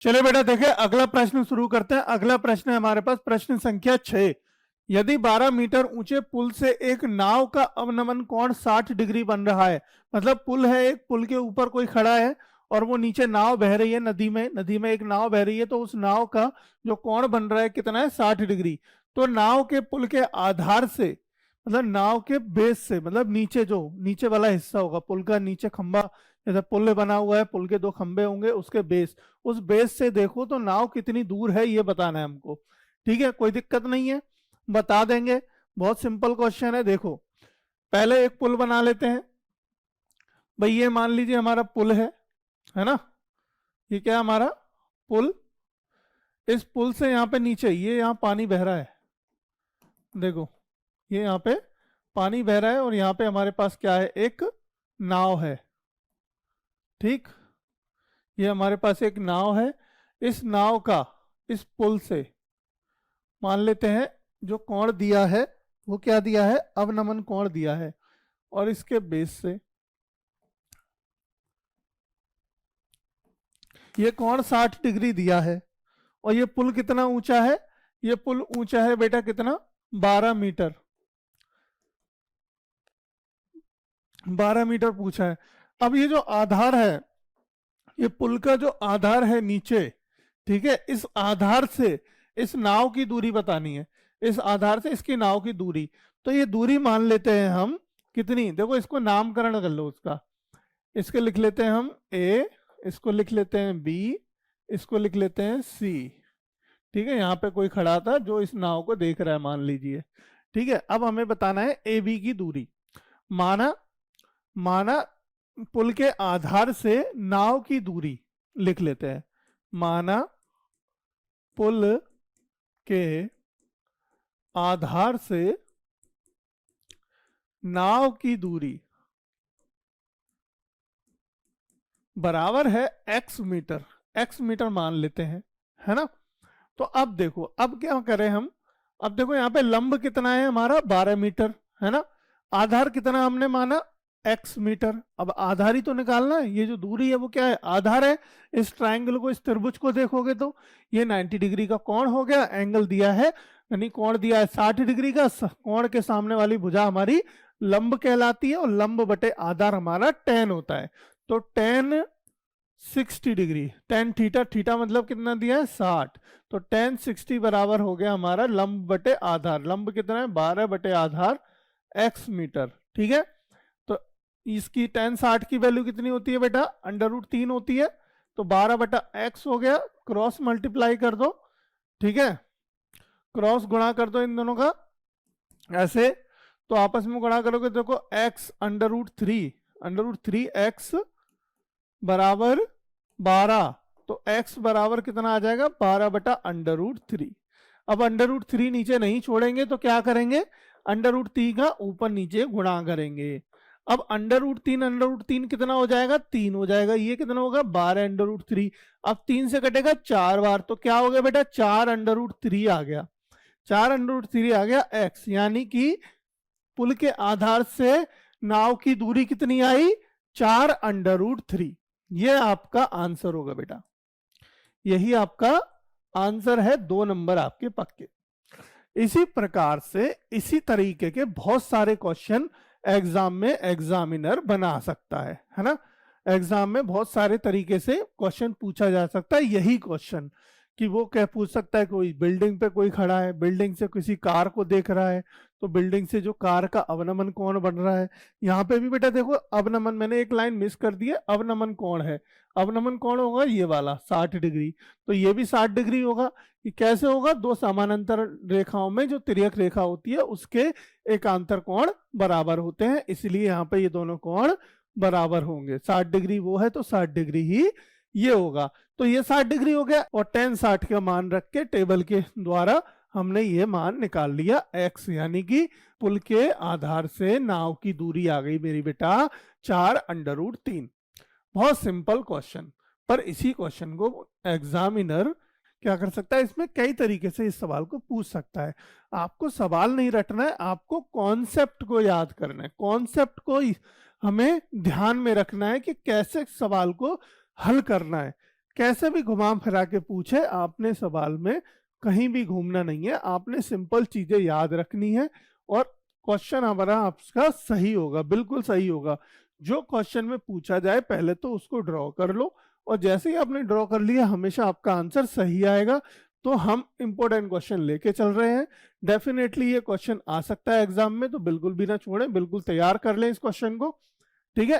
चलिए बेटा देखिए अगला प्रश्न शुरू करते हैं। अगला प्रश्न है हमारे पास प्रश्न संख्या 6। यदि 12 मीटर ऊंचे पुल से एक नाव का अवनमन कोण 60 डिग्री बन रहा है, मतलब पुल है, एक पुल के ऊपर कोई खड़ा है और वो नीचे नाव बह रही है, नदी में एक नाव बह रही है, तो उस नाव का जो कोण बन रहा है कितना है, 60 डिग्री। तो नाव के पुल के आधार से, मतलब नाव के बेस से, मतलब नीचे जो नीचे वाला हिस्सा होगा पुल का, नीचे खंबा, जैसे पुल बना हुआ है, पुल के दो खंबे होंगे, उसके बेस, उस बेस से देखो तो नाव कितनी दूर है ये बताना है हमको। ठीक है, कोई दिक्कत नहीं है, बता देंगे। बहुत सिंपल क्वेश्चन है। देखो पहले एक पुल बना लेते हैं भाई। ये मान लीजिए हमारा पुल है ना, ये क्या है हमारा पुल। इस पुल से यहाँ पे नीचे, ये यहाँ पानी बह रहा है, देखो ये यहाँ पे पानी बह रहा है और यहाँ पे हमारे पास क्या है, एक नाव है। ठीक, ये हमारे पास एक नाव है। इस नाव का इस पुल से मान लेते हैं जो कोण दिया है वो क्या दिया है, अवनमन कोण दिया है, और इसके बेस से ये कोण 60 डिग्री दिया है। और ये पुल कितना ऊंचा है, ये पुल ऊंचा है बेटा कितना, 12 मीटर। 12 मीटर पूछा है। अब ये जो आधार है, ये पुल का जो आधार है नीचे, ठीक है, इस आधार से इस नाव की दूरी बतानी है, इस आधार से इसकी नाव की दूरी। तो ये दूरी मान लेते हैं हम कितनी, देखो इसको नामकरण कर लो उसका। इसके लिख लेते हैं हम ए, इसको लिख लेते हैं बी, इसको लिख लेते हैं सी। ठीक है, यहाँ पे कोई खड़ा था जो इस नाव को देख रहा है मान लीजिए। ठीक है, अब हमें बताना है ए बी की दूरी। माना पुल के आधार से नाव की दूरी लिख लेते हैं। माना पुल के आधार से नाव की दूरी बराबर है x मीटर। x मीटर मान लेते हैं, है ना। तो अब देखो, अब क्या करें हम, अब देखो यहाँ पे लंब कितना है हमारा, 12 मीटर, है ना। आधार कितना हमने माना, x मीटर। अब आधार ही तो निकालना है, ये जो दूरी है वो क्या है, आधार है। इस ट्रायंगल को, इस त्रिभुज को देखोगे तो ये 90 डिग्री का कोण हो गया, एंगल दिया है, यानी कोण दिया है 60 डिग्री का। कोण के सामने वाली भुजा हमारी लंब कहलाती है, और लंब बटे आधार हमारा tan होता है। तो tan 60 degree, tan theta, theta मतलब कितना दिया है, 60। तो tan 60 बराबर हो गया हमारा लंब बटे आधार। लंब कितना है, 12 बटे आधार x मीटर। ठीक है, तो इसकी tan 60 की वैल्यू कितनी होती है बेटा, √3 होती है। तो 12 बटा x हो गया, क्रॉस मल्टीप्लाई कर दो। ठीक है, क्रॉस गुणा कर दो इन दोनों का ऐसे, तो आपस में गुणा करोगे देखो x √3 x बराबर 12। तो x बराबर कितना आ जाएगा, 12 बटा √3। अब √3 नीचे नहीं छोड़ेंगे तो क्या करेंगे, √3 का ऊपर नीचे गुणा करेंगे। अब √3 कितना हो जाएगा, 3 हो जाएगा। ये कितना होगा, 12 √3। अब 3 से कटेगा 4 बार, तो क्या हो गया बेटा, 4 √3 आ गया। 4 √3 आ गया x, यानी कि पुल के आधार से नाव की दूरी कितनी आई, 4 √3। ये आपका आंसर होगा बेटा, यही आपका आंसर है। 2 नंबर आपके पक्के। इसी प्रकार से, इसी तरीके के बहुत सारे क्वेश्चन एग्जाम में एग्जामिनर बना सकता है ना। एग्जाम में बहुत सारे तरीके से क्वेश्चन पूछा जा सकता है। यही क्वेश्चन कि वो क्या पूछ सकता है, कोई बिल्डिंग पे कोई खड़ा है, बिल्डिंग से किसी कार को देख रहा है, तो बिल्डिंग से जो कार का अवनमन कोण बन रहा है। यहाँ पे भी बेटा देखो अवनमन, मैंने एक लाइन मिस कर दी है, अवनमन कोण है। अवनमन कोण होगा ये वाला 60 डिग्री, तो ये भी 60 डिग्री होगा। ये कैसे होगा, दो समानांतर रेखाओं में जो तिर्यक रेखा होती है उसके एकांतर कोण बराबर होते हैं, इसलिए यहाँ पे ये दोनों कोण बराबर होंगे। 60 डिग्री वो है तो 60 डिग्री ही ये होगा। तो ये 60 डिग्री हो गया, और tan 60 का मान रख के टेबल के द्वारा हमने ये मान निकाल लिया x, यानी कि पुल के आधार से नाव की दूरी आ गई मेरी बेटा 4 √3। बहुत सिंपल क्वेश्चन, पर इसी क्वेश्चन को एग्जामिनर क्या कर सकता है, इसमें कई तरीके से इस सवाल को पूछ सकता है। आपको सवाल नहीं रटना है, आपको कॉन्सेप्ट को याद करना है। कॉन्सेप्ट को हमें ध्यान में रखना है कि कैसे सवाल को हल करना है, कैसे भी घुमा फिरा के पूछे, आपने सवाल में कहीं भी घूमना नहीं है, आपने सिंपल चीजें याद रखनी है और क्वेश्चन हमारा आपका सही होगा, बिल्कुल सही होगा। जो क्वेश्चन में पूछा जाए पहले तो उसको ड्रॉ कर लो, और जैसे ही आपने ड्रॉ कर लिया हमेशा आपका आंसर सही आएगा। तो हम इंपॉर्टेंट क्वेश्चन लेके चल रहे हैं, डेफिनेटली ये क्वेश्चन आ सकता है एग्जाम में, तो बिल्कुल भी ना छोड़ें, बिल्कुल तैयार कर लें इस क्वेश्चन को। ठीक है,